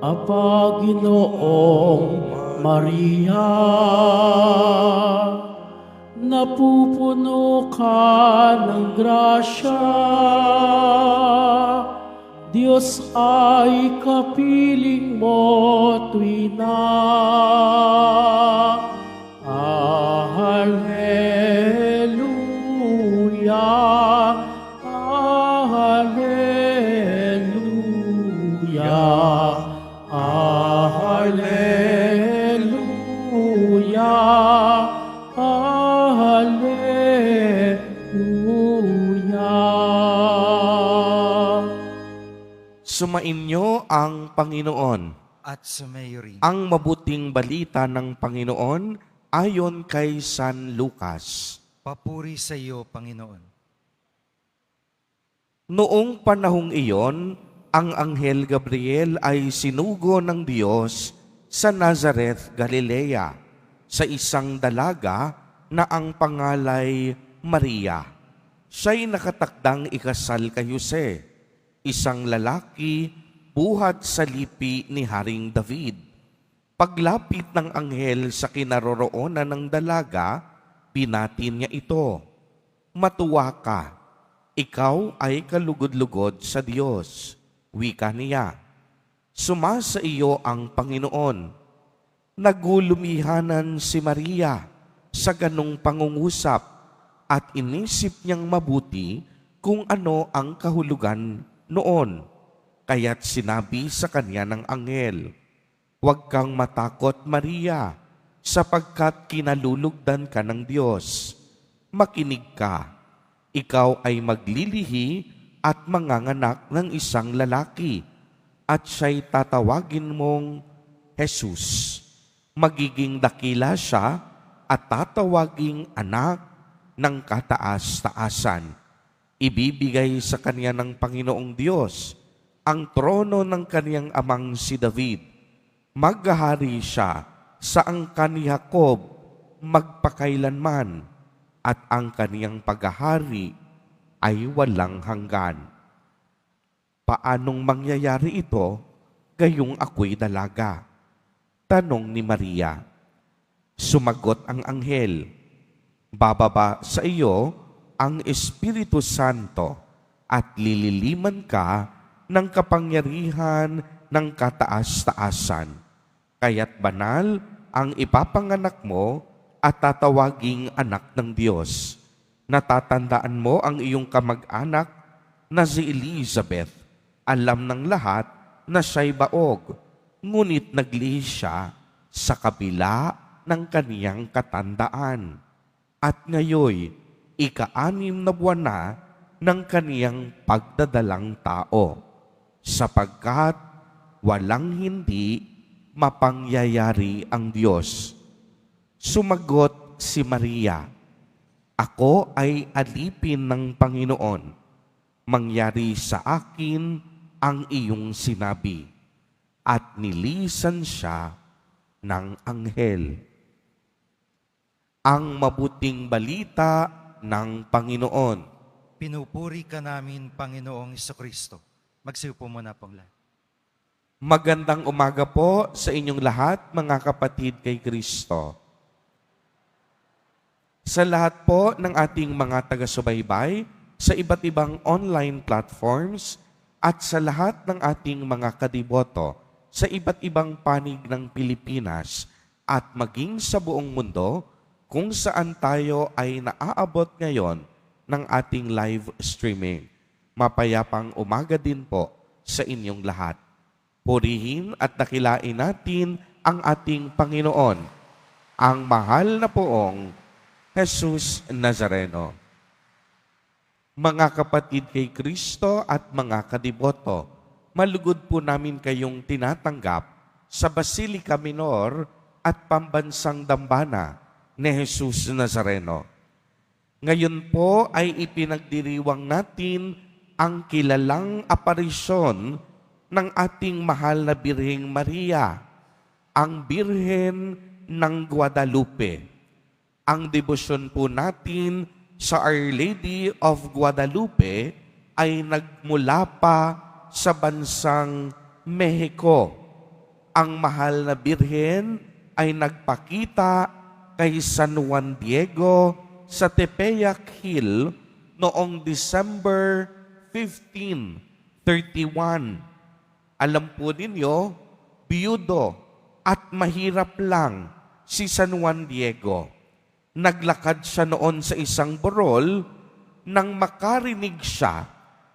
Aba, Ginoong Maria, napupuno ka ng grasya, Diyos ay kapiling mo tuwina. Alleluia, Alleluia, Alleluia, Alleluia. Sumainyo ang Panginoon. At sumayo rin. Ang mabuting balita ng Panginoon ayon kay San Lucas. Papuri sa iyo, Panginoon. Noong panahong iyon, ang Anghel Gabriel ay sinugo ng Diyos sa Nazareth, Galilea, sa isang dalaga na ang pangalay Maria. Siya'y nakatakdang ikasal kay Jose, isang lalaki buhat sa lipi ni Haring David. Paglapit ng anghel sa kinaroroonan ng dalaga, binatin niya ito. Matuwa ka, ikaw ay kalugod-lugod sa Diyos. Wika niya, sumasa iyo ang Panginoon. Nagulumihanan si Maria sa ganong pangungusap at inisip niyang mabuti kung ano ang kahulugan noon. Kaya't sinabi sa kanya ng anghel, huwag kang matakot, Maria, sapagkat kinalulugdan ka ng Diyos. Makinig ka, ikaw ay maglilihi at manganganak ng isang lalaki, at siya'y tatawagin mong Jesus. Magiging dakila siya at tatawaging anak ng kataas-taasan. Ibibigay sa kanya ng Panginoong Diyos ang trono ng kaniyang amang si David. Maghahari siya sa angkan ni Jacob magpakailanman, at ang kaniyang paghahari ay walang hanggan. Paanong mangyayari ito, gayong ako'y dalaga? Tanong ni Maria. Sumagot ang anghel, bababa sa iyo ang Espiritu Santo at lililiman ka ng kapangyarihan ng kataas-taasan. Kaya't banal ang ipapanganak mo at tatawaging anak ng Diyos. Natatandaan mo ang iyong kamag-anak na si Elizabeth. Alam ng lahat na siya'y baog, ngunit naglihi siya sa kabila ng kaniyang katandaan. At ngayoy, ika-6 na buwan na ng kaniyang pagdadalang tao, sapagkat walang hindi mapangyayari ang Diyos. Sumagot si Maria, ako ay alipin ng Panginoon. Mangyari sa akin ang iyong sinabi. At nilisan siya ng anghel. Ang mabuting balita ng Panginoon. Pinupuri ka namin, Panginoong Kristo. Magsiupo muna pong lahat. Magandang umaga po sa inyong lahat, mga kapatid kay Kristo. Sa lahat po ng ating mga taga-subaybay, sa iba't ibang online platforms, at sa lahat ng ating mga kadiboto, sa iba't ibang panig ng Pilipinas, at maging sa buong mundo, kung saan tayo ay naaabot ngayon ng ating live streaming. Mapayapang umaga din po sa inyong lahat. Purihin at dakilain natin ang ating Panginoon, ang mahal na poong Jesus Nazareno. Mga kapatid kay Kristo at mga kadiboto, malugod po namin kayong tinatanggap sa Basilica Minor at Pambansang Dambana ni Jesus Nazareno. Ngayon po ay ipinagdiriwang natin ang kilalang aparisyon ng ating mahal na Birheng Maria, ang Birhen ng Guadalupe. Ang debosyon po natin sa Our Lady of Guadalupe ay nagmula pa sa bansang Mexico ang mahal na Birhen ay nagpakita kay San Juan Diego sa Tepeyac Hill noong December 1531. Alam po ninyo, biyudo at mahirap lang si San Juan Diego. Naglakad siya noon sa isang burol nang makarinig siya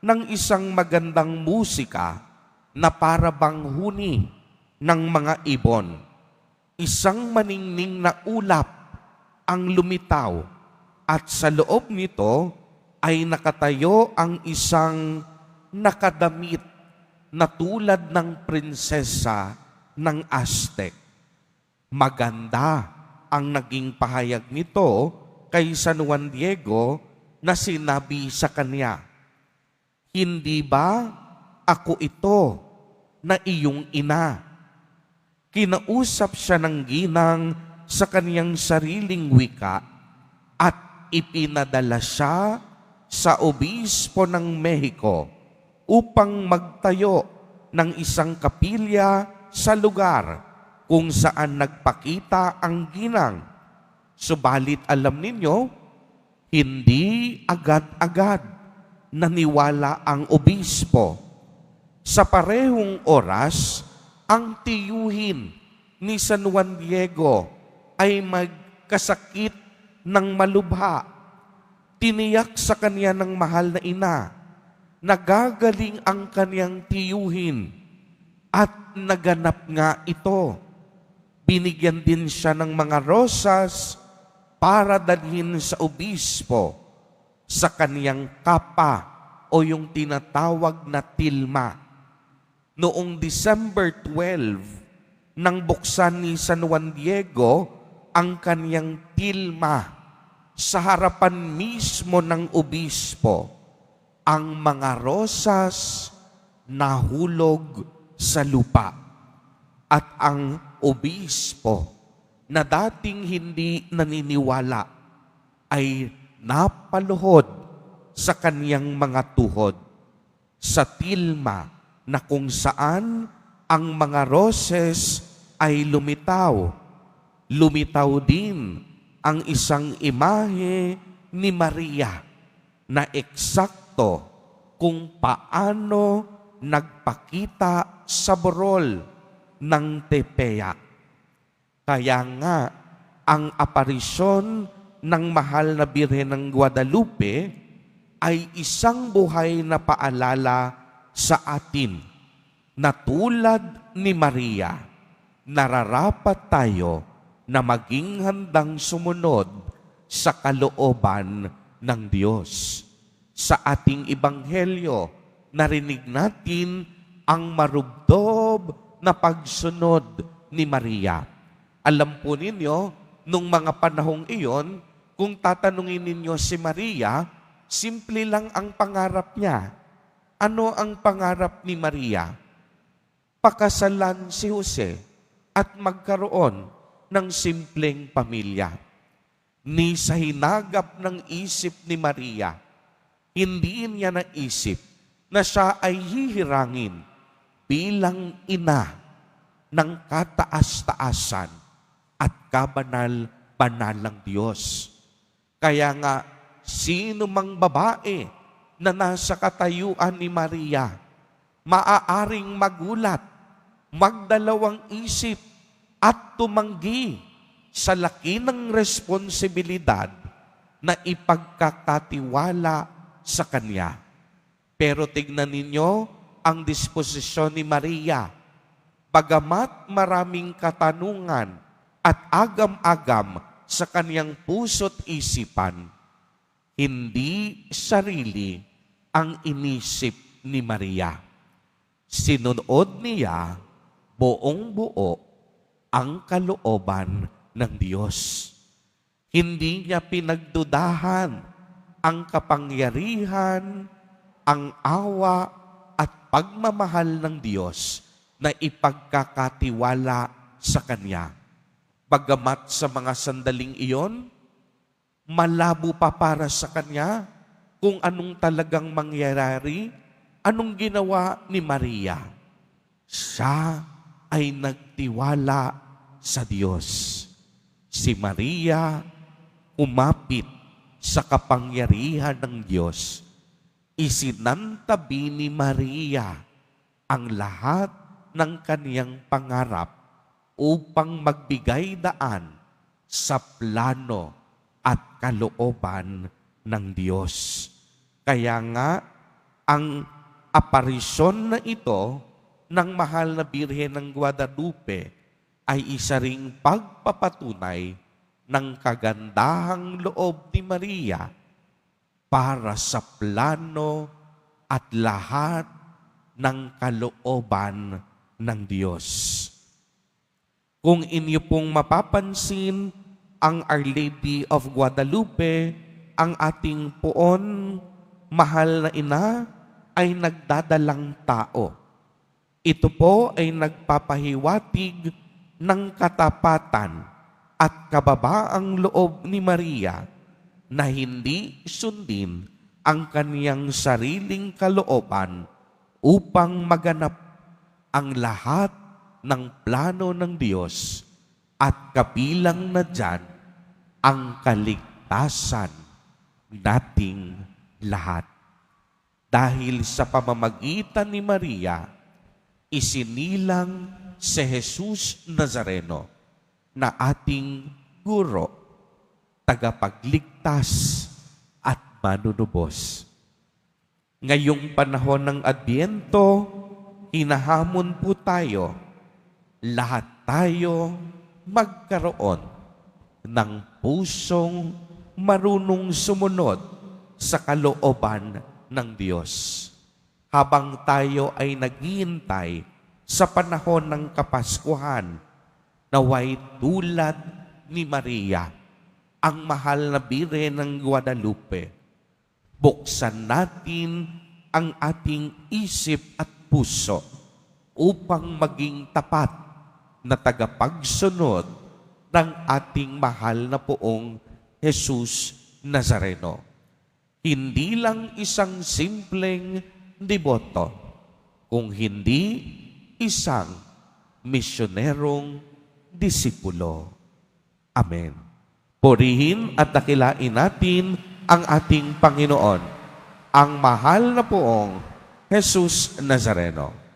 ng isang magandang musika na para bang huni ng mga ibon. Isang maningning na ulap ang lumitaw at sa loob nito ay nakatayo ang isang nakadamit na tulad ng prinsesa ng Aztec. Maganda ang naging pahayag nito kay San Juan Diego na sinabi sa kanya, "Hindi ba ako ito na iyong ina?" Kinausap siya ng ginang sa kaniyang sariling wika at ipinadala siya sa obispo ng Mexico upang magtayo ng isang kapilya sa lugar kung saan nagpakita ang ginang. Subalit alam ninyo, hindi agad-agad naniwala ang obispo. Sa parehong oras, ang tiyuhin ni San Juan Diego ay magkasakit ng malubha. Tiniyak sa kanya ng mahal na ina, nagagaling ang kanyang tiyuhin at naganap nga ito. Binigyan din siya ng mga rosas para dalhin sa obispo sa kaniyang kapa o yung tinatawag na tilma. Noong December 12, nang buksan ni San Juan Diego ang kaniyang tilma sa harapan mismo ng obispo, ang mga rosas nahulog sa lupa. At ang obispo na dating hindi naniniwala ay napaluhod sa kaniyang mga tuhod sa tilma na kung saan ang mga roses ay lumitaw. Lumitaw din ang isang imahe ni Maria na eksakto kung paano nagpakita sa burol ng Tepeyac. Kaya nga, ang aparisyon ng mahal na Birhen ng Guadalupe ay isang buhay na paalala sa atin na tulad ni Maria, nararapat tayo na maging handang sumunod sa kalooban ng Diyos. Sa ating ebanghelyo, narinig natin ang marubdob na pagsunod ni Maria. Alam po ninyo, nung mga panahong iyon, kung tatanungin ninyo si Maria, simple lang ang pangarap niya. Ano ang pangarap ni Maria? Pakasalan si Jose at magkaroon ng simpleng pamilya. Ni sa hinagap ng isip ni Maria, hindi niya naisip na siya ay hihirangin bilang ina ng kataas-taasan at kabanal-banalang Diyos. Kaya nga, sino mang babae na nasa katayuan ni Maria, maaaring magulat, magdalawang isip at tumanggi sa laki ng responsibilidad na ipagkakatiwala sa Kanya. Pero tignan ninyo ang disposisyon ni Maria. Bagamat maraming katanungan at agam-agam sa kaniyang puso't isipan, hindi sarili ang inisip ni Maria. Sinunod niya buong buo ang kalooban ng Diyos. Hindi niya pinagdudahan ang kapangyarihan, ang awa at pagmamahal ng Diyos na ipagkakatiwala sa Kanya. Bagamat sa mga sandaling iyon, malabo pa para sa Kanya kung anong talagang mangyayari, anong ginawa ni Maria. Siya ay nagtiwala sa Diyos. Si Maria umapit sa kapangyarihan ng Diyos. Isinantabi ni Maria ang lahat ng kaniyang pangarap upang magbigay daan sa plano at kalooban ng Diyos. Kaya nga, ang aparisyon na ito ng mahal na Birhen ng Guadalupe ay isa ring pagpapatunay ng kagandahang loob ni Maria para sa plano at lahat ng kalooban ng Diyos. Kung inyo pong mapapansin, ang Our Lady of Guadalupe, ang ating poon, mahal na ina, ay nagdadalang tao. Ito po ay nagpapahiwatig ng katapatan at kababaang loob ni Maria na hindi sundin ang kaniyang sariling kalooban upang maganap ang lahat ng plano ng Diyos at kabilang na dyan ang kaligtasan nating lahat. Dahil sa pamamagitan ni Maria, isinilang si Jesus Nazareno na ating guro, tagapagligtas at manunubos. Ngayong panahon ng Adbyento, hinahamon po tayo, lahat tayo magkaroon ng pusong marunong sumunod sa kalooban ng Diyos. Habang tayo ay naghihintay sa panahon ng Kapaskuhan, naway tulad ni Maria, ang mahal na Birhen ng Guadalupe, buksan natin ang ating isip at puso upang maging tapat na tagapagsunod ng ating mahal na poong Jesus Nazareno. Hindi lang isang simpleng deboto, kung hindi isang misyonerong disipulo. Amen. Purihin at dakilain natin ang ating Panginoon, ang mahal na poong Jesus Nazareno.